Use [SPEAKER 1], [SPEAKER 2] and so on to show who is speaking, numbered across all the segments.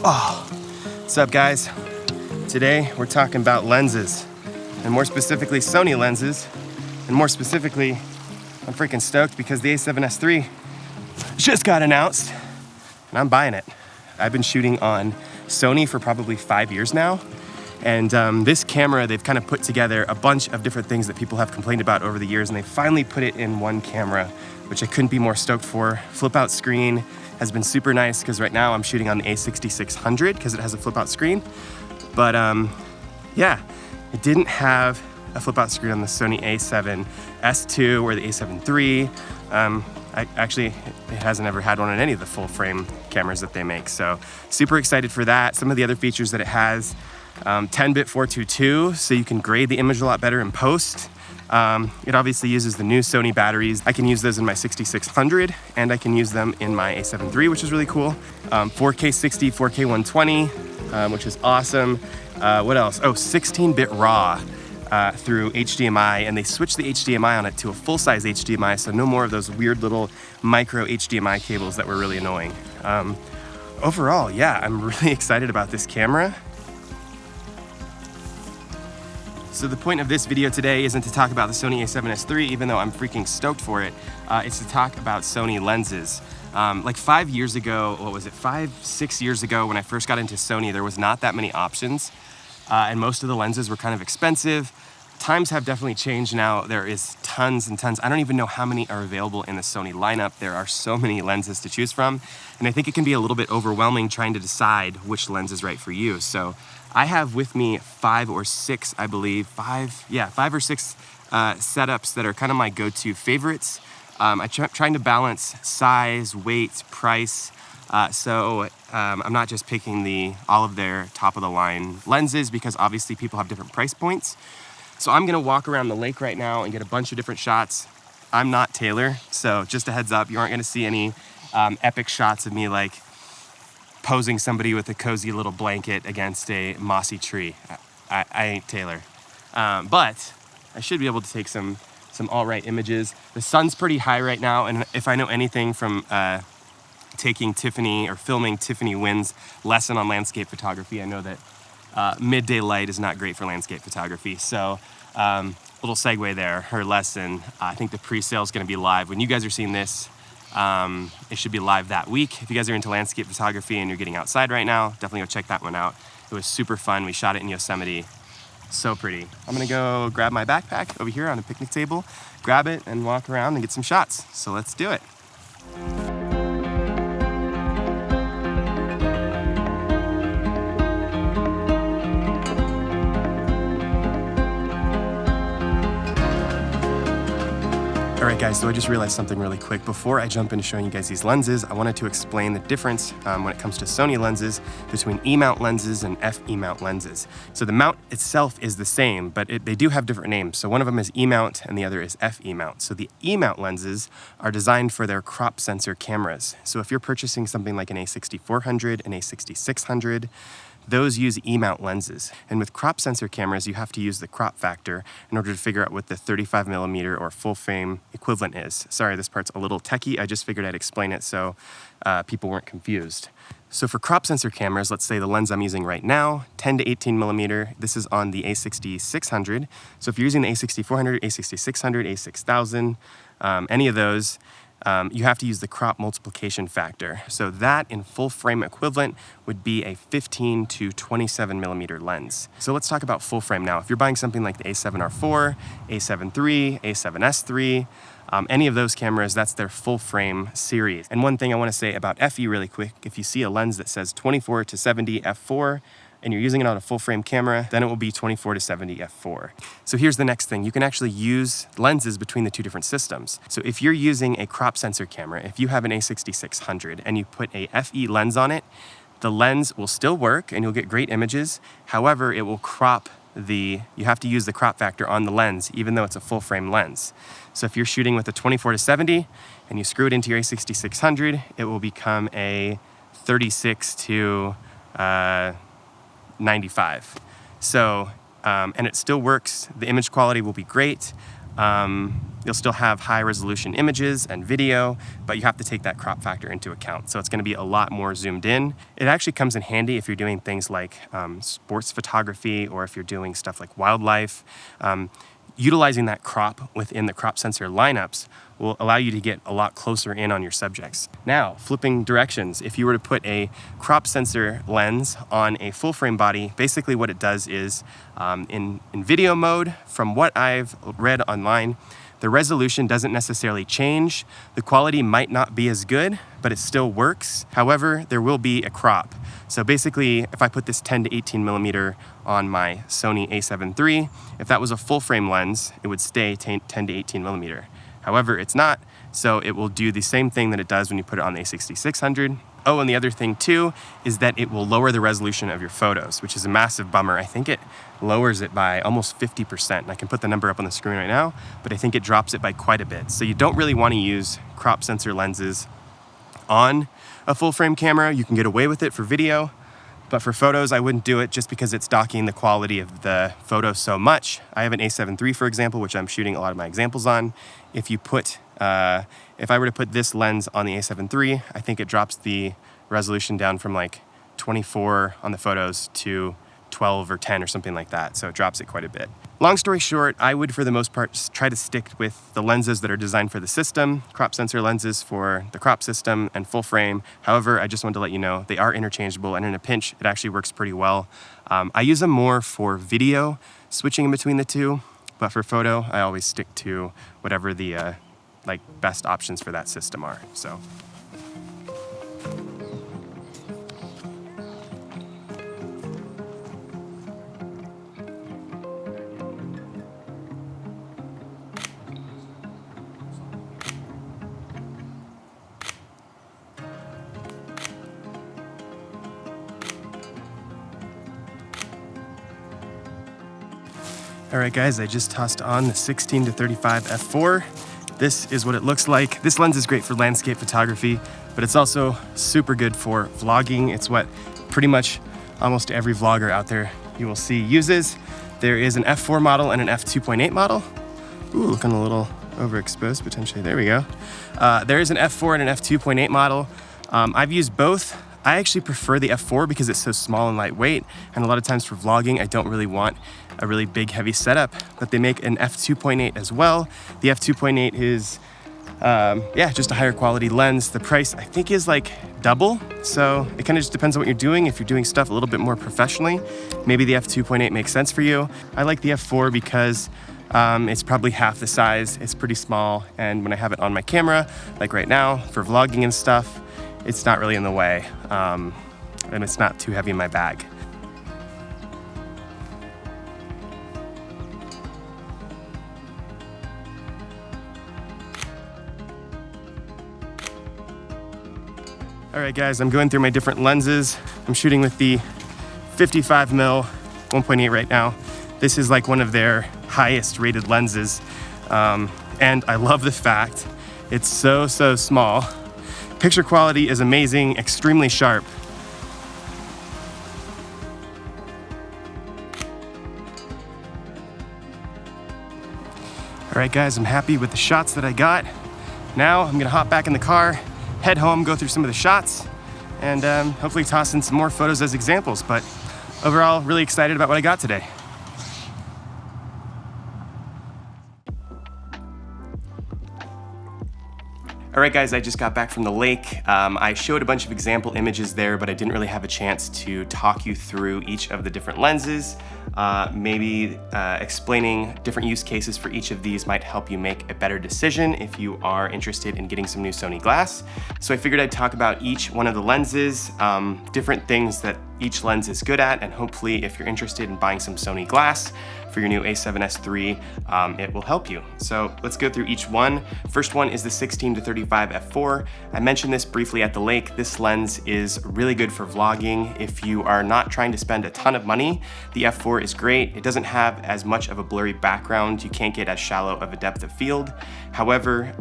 [SPEAKER 1] What's up, guys? Today we're talking about lenses, and more specifically Sony lenses, and more specifically I'm freaking stoked because the a7S III just got announced and I'm buying it. I've been shooting on Sony for probably 5 years now, and this camera, they've kind of put together a bunch of different things that people have complained about over the years, and they finally put it in one camera, which I couldn't be more stoked for. Flip out screen has been super nice because right now I'm shooting on the a6600 because it has a flip out screen. But yeah, it didn't have a flip out screen on the Sony a7S II or the a7 III. It hasn't ever had one on any of the full frame cameras that they make. So super excited for that. Some of the other features that it has, 10-bit 422, so you can grade the image a lot better in post. It obviously uses the new Sony batteries. I can use those in my 6600 and I can use them in my a7 III, which is really cool. 4K 60, 4K 120, which is awesome. What else? Oh, 16-bit RAW through HDMI, and they switched the HDMI on it to a full-size HDMI, so no more of those weird little micro HDMI cables that were really annoying. Overall, yeah, I'm really excited about this camera. So the point of this video today isn't to talk about the Sony a7S III, even though I'm freaking stoked for it. It's to talk about Sony lenses. Like 5 years ago, what was it, 5-6 years ago when I first got into Sony, there was not that many options, and most of the lenses were kind of expensive. Times have definitely changed now. There is tons and tons. I don't even know how many are available in the Sony lineup. There are so many lenses to choose from, and I think it can be a little bit overwhelming trying to decide which lens is right for you. So I have with me 5 or 6, I believe, 5 or 6 setups that are kind of my go-to favorites. I'm trying to balance size, weight, price, so I'm not just picking all of their top-of-the-line lenses because obviously people have different price points. So I'm gonna walk around the lake right now and get a bunch of different shots. I'm not Taylor, so just a heads up, you aren't gonna see any epic shots of me like posing somebody with a cozy little blanket against a mossy tree. I ain't Taylor. But I should be able to take some all right images. The sun's pretty high right now, and if I know anything from taking Tiffany or filming Tiffany Wynn's lesson on landscape photography, I know that midday light is not great for landscape photography. So little segue there, her lesson, I think the pre-sale is gonna be live. When you guys are seeing this, it should be live that week. If you guys are into landscape photography and you're getting outside right now, definitely go check that one out. It was super fun. We shot it in Yosemite. So pretty. I'm gonna go grab my backpack over here on a picnic table, grab it and walk around and get some shots. So let's do it. All right, guys, so I just realized something really quick. Before I jump into showing you guys these lenses, I wanted to explain the difference when it comes to Sony lenses between E-mount lenses and FE-mount lenses. So the mount itself is the same, but they do have different names. So one of them is E-mount and the other is FE-mount. So the E-mount lenses are designed for their crop sensor cameras. So if you're purchasing something like an a6400, an a6600, those use E-mount lenses. And with crop sensor cameras, you have to use the crop factor in order to figure out what the 35mm or full frame equivalent is. Sorry, this part's a little techie. I just figured I'd explain it so people weren't confused. So for crop sensor cameras, let's say the lens I'm using right now, 10 to 18mm, this is on the a6600. So if you're using the a6400, a6600, a6000, any of those, you have to use the crop multiplication factor. So that in full frame equivalent would be a 15 to 27mm lens. So let's talk about full frame now. If you're buying something like the a7R4, a7 III, a7S III, any of those cameras, that's their full frame series. And one thing I wanna say about FE really quick, if you see a lens that says 24 to 70 f4, and you're using it on a full frame camera, then it will be 24 to 70 f4. So here's the next thing. You can actually use lenses between the two different systems. So if you're using a crop sensor camera, if you have an a6600 and you put a FE lens on it, the lens will still work and you'll get great images. However, it will crop you have to use the crop factor on the lens, even though it's a full frame lens. So if you're shooting with a 24 to 70 and you screw it into your a6600, it will become a 36 to 95. So, and it still works. The image quality will be great. You'll still have high resolution images and video, but you have to take that crop factor into account. So it's gonna be a lot more zoomed in. It actually comes in handy if you're doing things like sports photography, or if you're doing stuff like wildlife. Utilizing that crop within the crop sensor lineups will allow you to get a lot closer in on your subjects. Now, flipping directions, if you were to put a crop sensor lens on a full frame body, basically what it does is, in video mode, from what I've read online, the resolution doesn't necessarily change. The quality might not be as good, but it still works. However, there will be a crop. So basically, if I put this 10 to 18 millimeter on my Sony a7 III, if that was a full frame lens, it would stay 10 to 18 millimeter. However, it's not, so it will do the same thing that it does when you put it on the a6600. Oh, and the other thing too is that it will lower the resolution of your photos, which is a massive bummer. I think it lowers it by almost 50%. And I can put the number up on the screen right now, but I think it drops it by quite a bit. So you don't really want to use crop sensor lenses on a full frame camera. You can get away with it for video, but for photos, I wouldn't do it just because it's docking the quality of the photo so much. I have an a7 III, for example, which I'm shooting a lot of my examples on. If I were to put this lens on the a7 III, I think it drops the resolution down from like 24 on the photos to 12 or 10 or something like that. So it drops it quite a bit. Long story short, I would for the most part try to stick with the lenses that are designed for the system, crop sensor lenses for the crop system and full frame. However, I just wanted to let you know they are interchangeable, and in a pinch, it actually works pretty well. I use them more for video, switching in between the two, but for photo, I always stick to whatever the best options for that system are. So. All right, guys, I just tossed on the 16 to 35 f4. This is what it looks like. This lens is great for landscape photography, but it's also super good for vlogging. It's what pretty much almost every vlogger out there you will see uses. There is an f4 model and an f2.8 model. Ooh, looking a little overexposed potentially. There we go. There is an f4 and an f2.8 model. I've used both. I actually prefer the f4 because it's so small and lightweight, and a lot of times for vlogging, I don't really want a really big, heavy setup, but they make an f2.8 as well. The f2.8 is, just a higher quality lens. The price, I think, is like double, so it kind of just depends on what you're doing. If you're doing stuff a little bit more professionally, maybe the f2.8 makes sense for you. I like the f4 because it's probably half the size, it's pretty small, and when I have it on my camera, like right now, for vlogging and stuff, it's not really in the way, and it's not too heavy in my bag. All right, guys, I'm going through my different lenses. I'm shooting with the 55mm 1.8 right now. This is like one of their highest rated lenses, and I love the fact it's so small. Picture quality is amazing, extremely sharp. All right, guys, I'm happy with the shots that I got. Now I'm gonna hop back in the car, head home, go through some of the shots, and hopefully toss in some more photos as examples. But overall, really excited about what I got today. All right, guys, I just got back from the lake. I showed a bunch of example images there, but I didn't really have a chance to talk you through each of the different lenses. Maybe explaining different use cases for each of these might help you make a better decision if you are interested in getting some new Sony glass. So I figured I'd talk about each one of the lenses, different things that each lens is good at, and hopefully if you're interested in buying some Sony glass for your new a7S III, it will help you. So let's go through each one. First one is the 16 to 35 f4. I mentioned this briefly at the lake. This lens is really good for vlogging. If you are not trying to spend a ton of money, the f4 is great. It doesn't have as much of a blurry background. You can't get as shallow of a depth of field. However,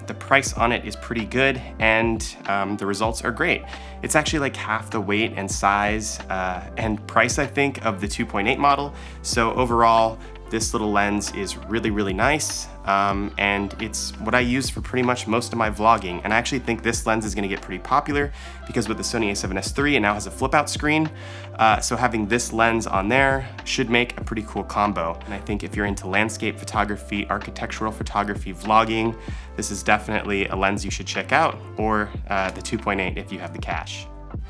[SPEAKER 1] the price on it is pretty good, and the results are great. It's actually like half the weight and size and price, I think, of the 2.8 model. So overall, This little lens is really, really nice, and it's what I use for pretty much most of my vlogging. And I actually think this lens is gonna get pretty popular because with the Sony a7S III, it now has a flip out screen. So having this lens on there should make a pretty cool combo. And I think if you're into landscape photography, architectural photography, vlogging, this is definitely a lens you should check out, or the 2.8 if you have the cash.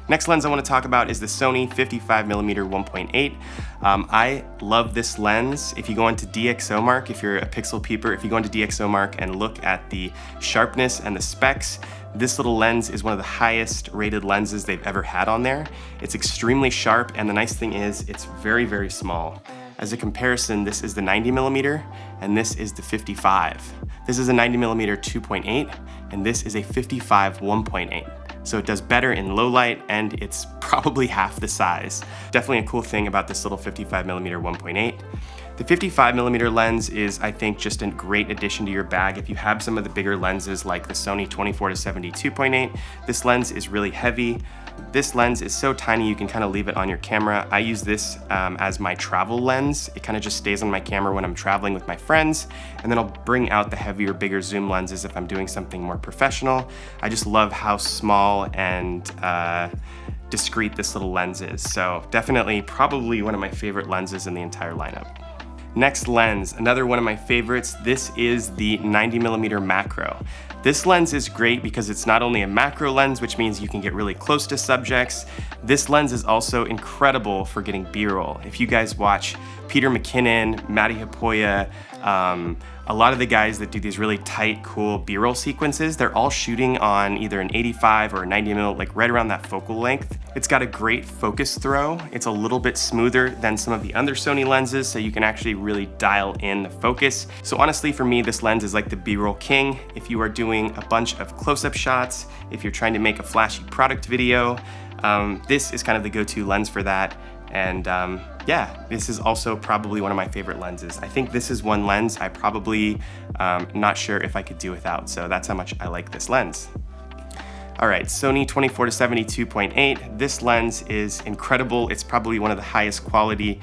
[SPEAKER 1] Next lens I want to talk about is the Sony 55mm 1.8. I love this lens. If you go into DxOMark, if you're a pixel peeper, if you go into DxOMark and look at the sharpness and the specs, this little lens is one of the highest rated lenses they've ever had on there. It's extremely sharp, and the nice thing is it's very, very small. As a comparison, this is the 90mm and this is the 55. This is a 90mm 2.8 and this is a 55 1.8. So it does better in low light and it's probably half the size. Definitely a cool thing about this little 55mm 1.8. The 55mm lens is, I think, just a great addition to your bag. If you have some of the bigger lenses like the Sony 24-70 2.8, this lens is really heavy. This lens is so tiny you can kind of leave it on your camera. I use this as my travel lens. It kind of just stays on my camera when I'm traveling with my friends, and then I'll bring out the heavier, bigger zoom lenses if I'm doing something more professional. I just love how small and discreet this little lens is. So definitely probably one of my favorite lenses in the entire lineup. Next lens, another one of my favorites. This is the 90mm macro. This lens is great because it's not only a macro lens, which means you can get really close to subjects. This lens is also incredible for getting B-roll. If you guys watch Peter McKinnon, Matty Hapoya, a lot of the guys that do these really tight, cool B-roll sequences, they're all shooting on either an 85 or a 90mm, like right around that focal length. It's got a great focus throw. It's a little bit smoother than some of the other Sony lenses, so you can actually really dial in the focus. So honestly, for me, this lens is like the B-roll king. If you are doing a bunch of close-up shots, if you're trying to make a flashy product video, this is kind of the go-to lens for that. And yeah, this is also probably one of my favorite lenses. I think this is one lens I probably not sure if I could do without, so that's how much I like this lens. All right, Sony 24-70 2.8. This lens is incredible. It's probably one of the highest quality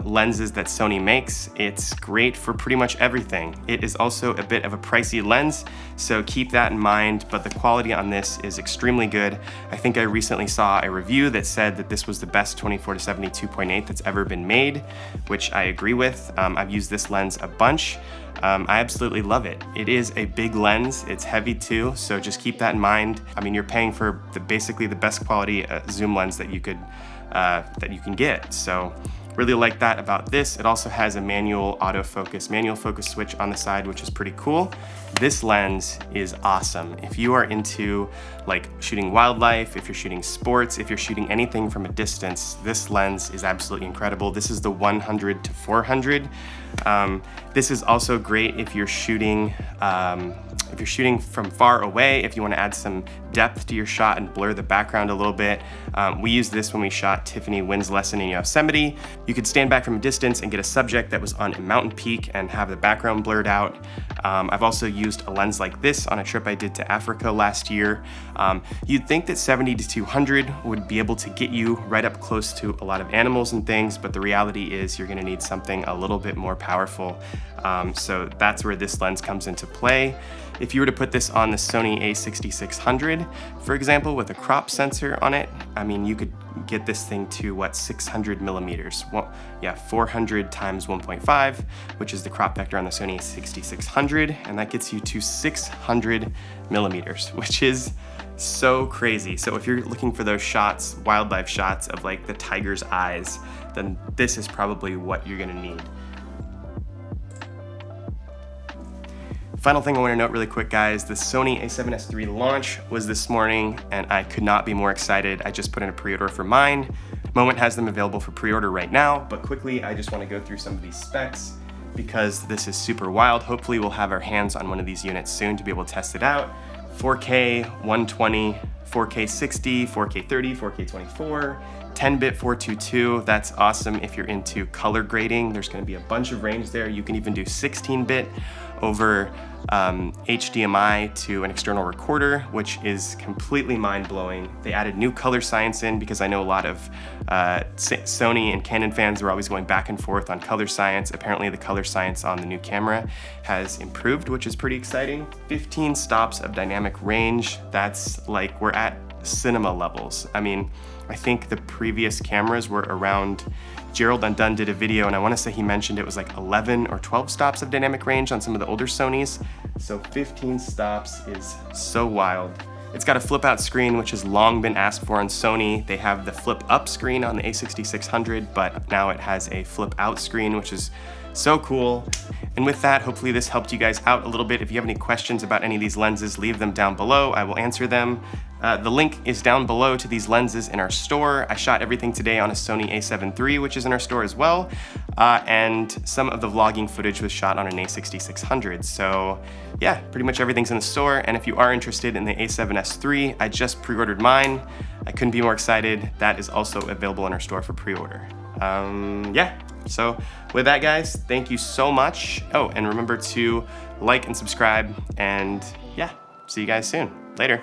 [SPEAKER 1] lenses that Sony makes. It's great for pretty much everything. It is also a bit of a pricey lens, so keep that in mind, but the quality on this is extremely good. I think I recently saw a review that said that this was the best 24-70 2.8 that's ever been made, which I agree with. I've used this lens a bunch. I absolutely love it. It is a big lens, it's heavy too, so just keep that in mind. I mean, you're paying for basically the best quality zoom lens that you can get. So really like that about this. It also has a manual focus switch on the side, which is pretty cool. This lens is awesome. If you are into like shooting wildlife, if you're shooting sports, if you're shooting anything from a distance, this lens is absolutely incredible. This is the 100 to 400. This is also great if you're shooting from far away, if you want to add some depth to your shot and blur the background a little bit. We used this when we shot Tiffany Wynn's lesson in Yosemite. You could stand back from a distance and get a subject that was on a mountain peak and have the background blurred out. I've also used a lens like this on a trip I did to Africa last year. You'd think that 70 to 200 would be able to get you right up close to a lot of animals and things, but the reality is you're gonna need something a little bit more powerful. So that's where this lens comes into play. If you were to put this on the Sony a6600, for example, with a crop sensor on it, I mean, you could get this thing to what, 600 millimeters? Well, yeah, 400 times 1.5, which is the crop vector on the Sony a6600, and that gets you to 600 millimeters, which is so crazy. So if you're looking for those shots, wildlife shots of like the tiger's eyes, then this is probably what you're gonna need. Final thing I want to note really quick, guys, the Sony a7S III launch was this morning and I could not be more excited. I just put in a pre-order for mine. Moment has them available for pre-order right now, but quickly I just want to go through some of these specs because this is super wild. Hopefully we'll have our hands on one of these units soon to be able to test it out. 4K 120, 4K 60, 4K 30, 4K 24, 10-bit 422, that's awesome if you're into color grading. There's gonna be a bunch of range there. You can even do 16-bit over HDMI to an external recorder, which is completely mind-blowing. They added new color science in because I know a lot of Sony and Canon fans were always going back and forth on color science. Apparently the color science on the new camera has improved, which is pretty exciting. 15 stops of dynamic range. That's like, we're at cinema levels. I mean, I think the previous cameras were around, Gerald Undone did a video and I want to say he mentioned it was like 11 or 12 stops of dynamic range on some of the older Sonys. So 15 stops is so wild. It's got a flip out screen, which has long been asked for on Sony. They have the flip up screen on the a6600, but now it has a flip out screen, which is so cool. And with that, hopefully this helped you guys out a little bit. If you have any questions about any of these lenses, leave them down below. I will answer them. The link is down below to these lenses in our store. I shot everything today on a Sony a7 III, which is in our store as well. And some of the vlogging footage was shot on an a6600. So yeah, pretty much everything's in the store. And if you are interested in the a7S III, I just pre-ordered mine. I couldn't be more excited. That is also available in our store for pre-order. Yeah, so with that, guys, thank you so much. Oh, and remember to like and subscribe, and yeah, see you guys soon. Later.